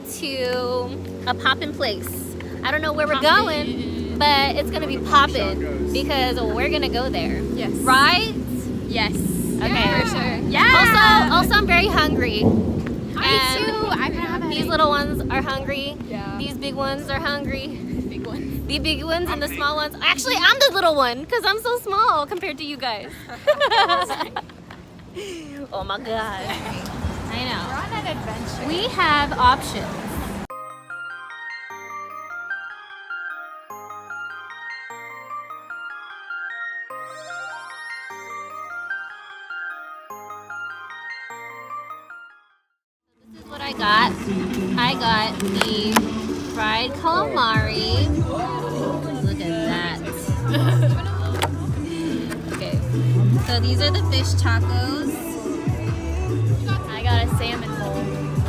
way to a poppin' place. I don't know where we're going, but it's gonna be poppin' because we're gonna go there. Yes. Right? Yes. Okay. Yeah, for sure. Yeah. Also, I'm very hungry. I too. I kind of have a These headache. little ones are hungry. Yeah. These big ones are hungry. Big one. The big ones and the small ones. Actually, I'm the little one because I'm so small compared to you guys. Oh my god. I We're know. on an adventure. We have options. This is what I got. I got the fried calamari. Look at that. Okay. So these are the fish tacos. I got a salmon bowl.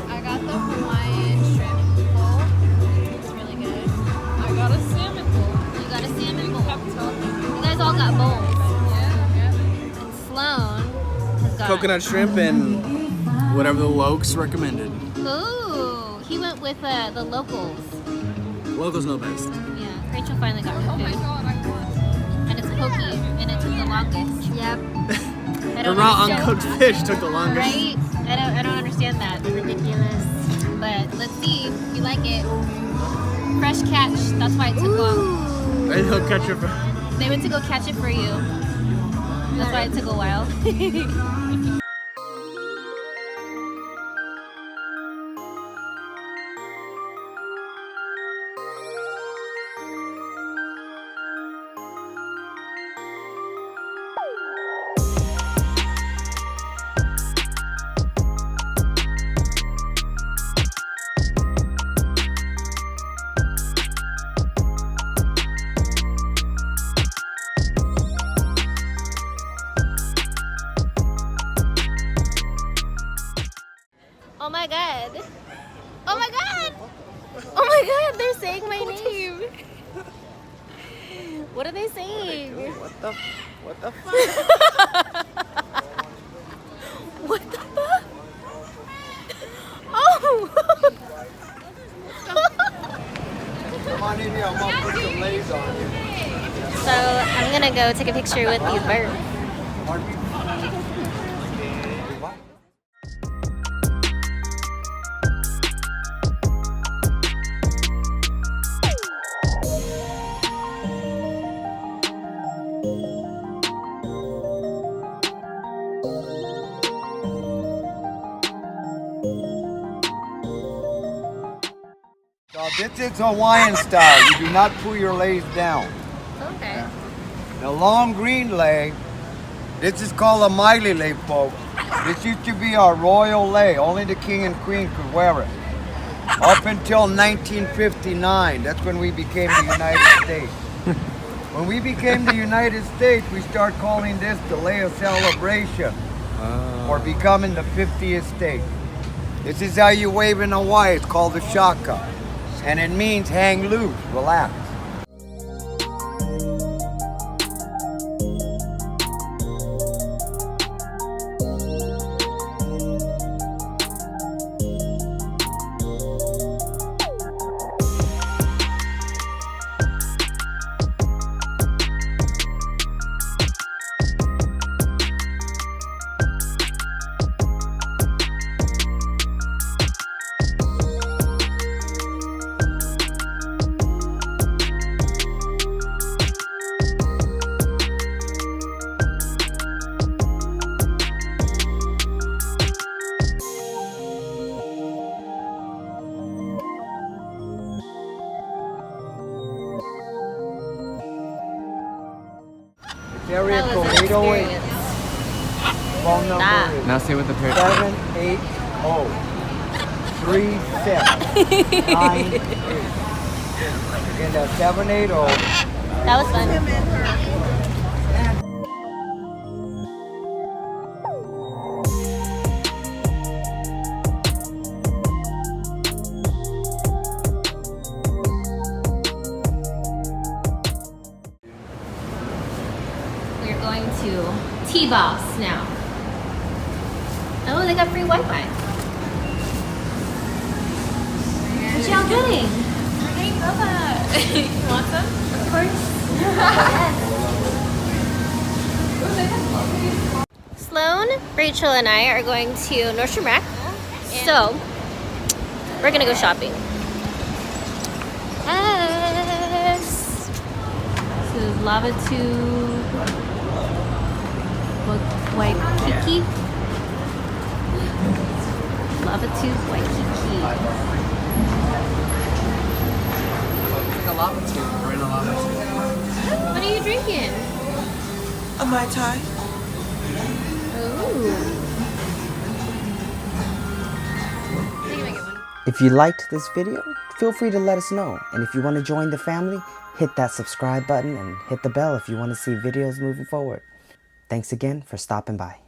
I got the Hawaiian shrimp bowl. It's really good. I got a salmon bowl. You got a salmon bowl. You guys all got bowls. Yeah. And Sloan has got Coconut shrimp and whatever the Lokes recommended. Ooh, he went with the locals. Locals know best. Yeah, Rachel finally got her Oh my food. god, I won. And it's pokey, and it took the longest. Yep. I The don't raw understand- uncooked fish took the longest. Right? I don't understand that. Ridiculous. But let's see. You like it. Fresh catch. That's why it took long. And he'll catch it. They went to go catch it for you. That's why it took a while. Oh my god. Oh my god. Oh my god, they're saying my name. What are they saying? What the fuck? What the fuck? Oh! Come on in here, I'm gonna put some lays on you. So I'm gonna go take a picture with these birds. So this is Hawaiian style. You do not pull your legs down. Okay. The long green lei, this is called a maile lei, folks. This used to be our royal lei. Only the king and queen could wear it. Up until 1959, that's when we became the United States. When we became the United States, we start calling this the lei of celebration for becoming the 50th state. This is how you wave in Hawaii. It's called the shaka. And it means hang loose, relax. Area That was an code 808. experience. Phone number Stop. is Now say what the parrot. 780-3798. Again, that's 780. That was fun. We're going to T-Boss now. Oh, they got free Wi-Fi. What y'all getting? We're getting boba. You want some? Of course. Sloan, Rachel, and I are going to Nordstrom Rack. So, we're gonna go shopping. Yes. This is Lava Tube, Waikiki. Lava Tube, Waikiki. Like a lava tube. We're in a lava tube. What are you drinking? A Mai Tai. Ooh. If you liked this video, feel free to let us know. And if you want to join the family, hit that subscribe button and hit the bell if you want to see videos moving forward. Thanks again for stopping by.